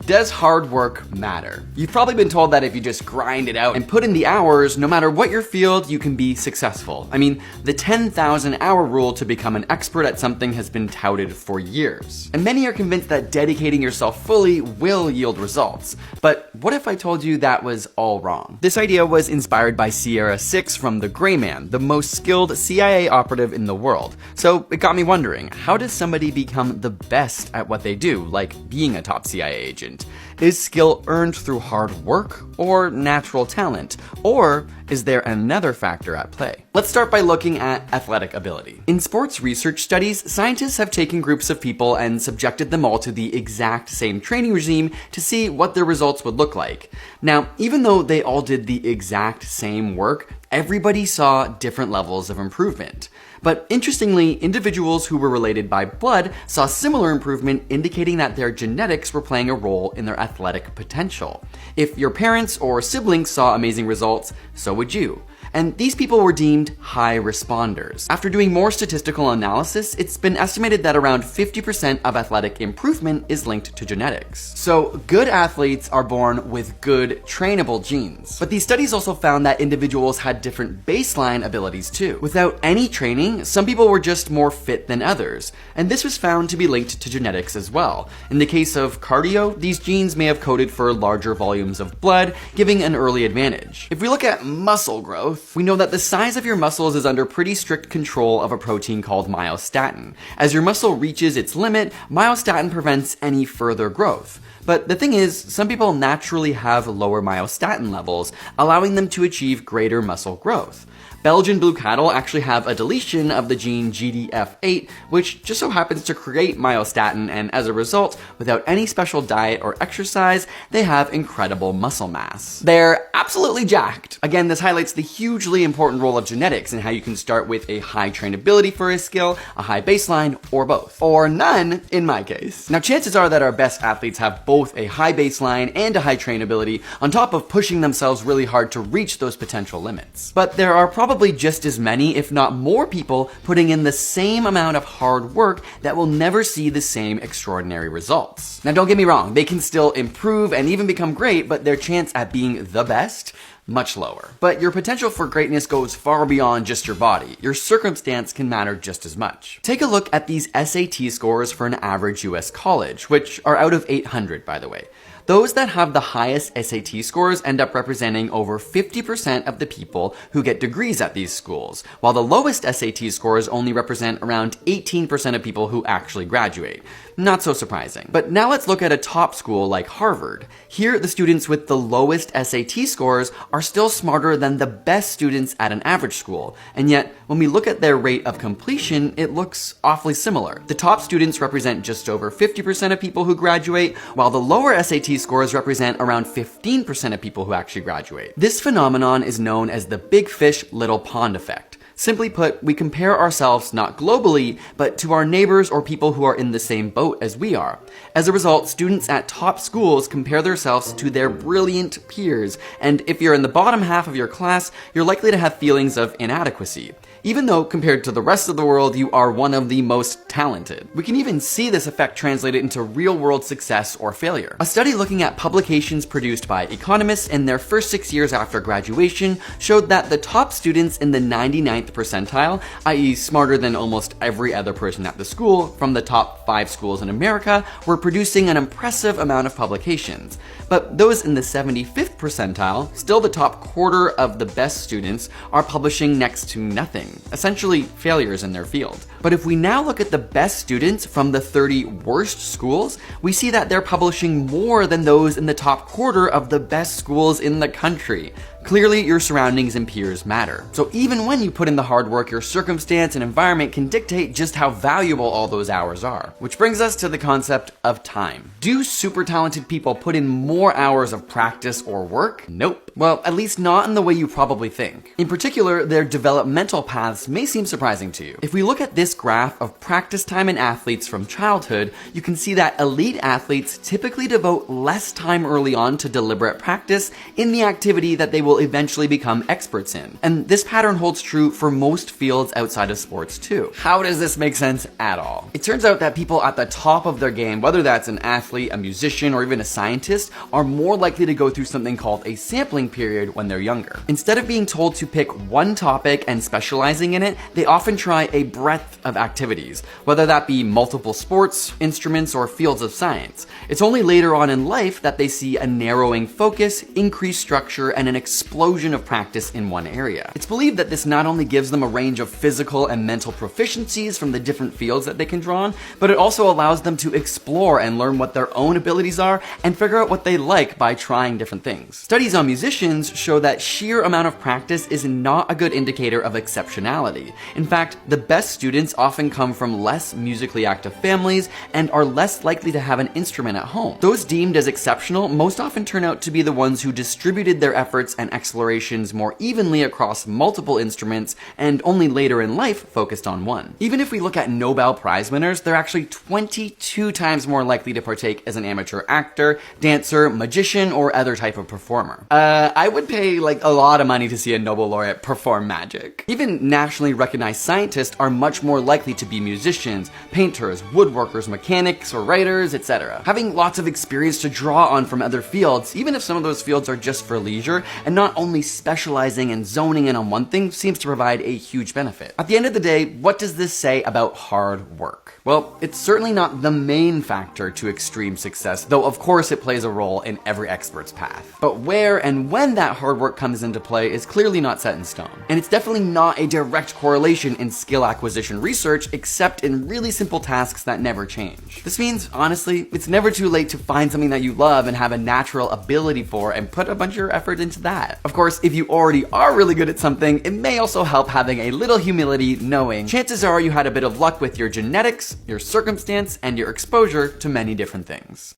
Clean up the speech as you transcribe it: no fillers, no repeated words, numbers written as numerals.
Does hard work matter? You've probably been told that if you just grind it out and put in the hours, no matter what your field, you can be successful. I mean, the 10,000 hour rule to become an expert at something has been touted for years. And many are convinced that dedicating yourself fully will yield results. But what if I told you that was all wrong? This idea was inspired by Sierra 6 from The Gray Man, the most skilled CIA operative in the world. So it got me wondering, how does somebody become the best at what they do, like being a top CIA agent? Is skill earned through hard work or natural talent? Or is there another factor at play? Let's start by looking at athletic ability. In sports research studies, scientists have taken groups of people and subjected them all to the exact same training regime to see what their results would look like. Now, even though they all did the exact same work, everybody saw different levels of improvement. But interestingly, individuals who were related by blood saw similar improvement, indicating that their genetics were playing a role in their athletic potential. If your parents or siblings saw amazing results, so would you. And these people were deemed high responders. After doing more statistical analysis, it's been estimated that around 50% of athletic improvement is linked to genetics. So good athletes are born with good trainable genes. But these studies also found that individuals had different baseline abilities too. Without any training, some people were just more fit than others. And this was found to be linked to genetics as well. In the case of cardio, these genes may have coded for larger volumes of blood, giving an early advantage. If we look at muscle growth, we know that the size of your muscles is under pretty strict control of a protein called myostatin. As your muscle reaches its limit, myostatin prevents any further growth. But the thing is, some people naturally have lower myostatin levels, allowing them to achieve greater muscle growth. Belgian blue cattle actually have a deletion of the gene GDF8, which just so happens to create myostatin, and as a result, without any special diet or exercise, they have incredible muscle mass. They're absolutely jacked. Again, this highlights the hugely important role of genetics and how you can start with a high trainability for a skill, a high baseline, or both. Or none, in my case. Now, chances are that our best athletes have both a high baseline and a high trainability, on top of pushing themselves really hard to reach those potential limits. But there are probably just as many, if not more people, putting in the same amount of hard work that will never see the same extraordinary results. Now, don't get me wrong, they can still improve and even become great, but their chance at being the best, much lower. But your potential for greatness goes far beyond just your body. Your circumstance can matter just as much. Take a look at these SAT scores for an average US college, which are out of 800, by the way. Those that have the highest SAT scores end up representing over 50% of the people who get degrees at these schools, while the lowest SAT scores only represent around 18% of people who actually graduate. Not so surprising. But now let's look at a top school like Harvard. Here, the students with the lowest SAT scores are still smarter than the best students at an average school. And yet, when we look at their rate of completion, it looks awfully similar. The top students represent just over 50% of people who graduate, while the lower SAT scores represent around 15% of people who actually graduate. This phenomenon is known as the big fish, little pond effect. Simply put, we compare ourselves not globally, but to our neighbors or people who are in the same boat as we are. As a result, students at top schools compare themselves to their brilliant peers, and if you're in the bottom half of your class, you're likely to have feelings of inadequacy, even though compared to the rest of the world, you are one of the most talented. We can even see this effect translated into real-world success or failure. A study looking at publications produced by economists in their first 6 years after graduation showed that the top students in the 99th percentile, i.e. smarter than almost every other person at the school, from the top 5 schools in America, were producing an impressive amount of publications. But those in the 75th percentile, still the top quarter of the best students, are publishing next to nothing, essentially failures in their field. But if we now look at the best students from the 30 worst schools, we see that they're publishing more than those in the top quarter of the best schools in the country. Clearly, your surroundings and peers matter. So even when you put in the hard work, your circumstance and environment can dictate just how valuable all those hours are. Which brings us to the concept of time. Do super talented people put in more hours of practice or work? Nope. Well, at least not in the way you probably think. In particular, their developmental paths may seem surprising to you. If we look at this graph of practice time in athletes from childhood, you can see that elite athletes typically devote less time early on to deliberate practice in the activity that they will will eventually become experts in. And this pattern holds true for most fields outside of sports too. How does this make sense at all? It turns out that people at the top of their game, whether that's an athlete, a musician, or even a scientist, are more likely to go through something called a sampling period when they're younger. Instead of being told to pick one topic and specializing in it, they often try a breadth of activities, whether that be multiple sports, instruments, or fields of science. It's only later on in life that they see a narrowing focus, increased structure, and an explosion of practice in one area. It's believed that this not only gives them a range of physical and mental proficiencies from the different fields that they can draw on, but it also allows them to explore and learn what their own abilities are and figure out what they like by trying different things. Studies on musicians show that sheer amount of practice is not a good indicator of exceptionality. In fact, the best students often come from less musically active families and are less likely to have an instrument at home. Those deemed as exceptional most often turn out to be the ones who distributed their efforts and explorations more evenly across multiple instruments and only later in life focused on one. Even if we look at Nobel Prize winners, they're actually 22 times more likely to partake as an amateur actor, dancer, magician, or other type of performer. I would pay a lot of money to see a Nobel laureate perform magic. Even nationally recognized scientists are much more likely to be musicians, painters, woodworkers, mechanics, or writers, etc. Having lots of experience to draw on from other fields, even if some of those fields are just for leisure, and not only specializing and zoning in on one thing, seems to provide a huge benefit. At the end of the day, what does this say about hard work? Well, it's certainly not the main factor to extreme success, though of course it plays a role in every expert's path. But where and when that hard work comes into play is clearly not set in stone. And it's definitely not a direct correlation in skill acquisition research, except in really simple tasks that never change. This means, honestly, it's never too late to find something that you love and have a natural ability for and put a bunch of your effort into that. Of course, if you already are really good at something, it may also help having a little humility, knowing chances are you had a bit of luck with your genetics, your circumstance, and your exposure to many different things.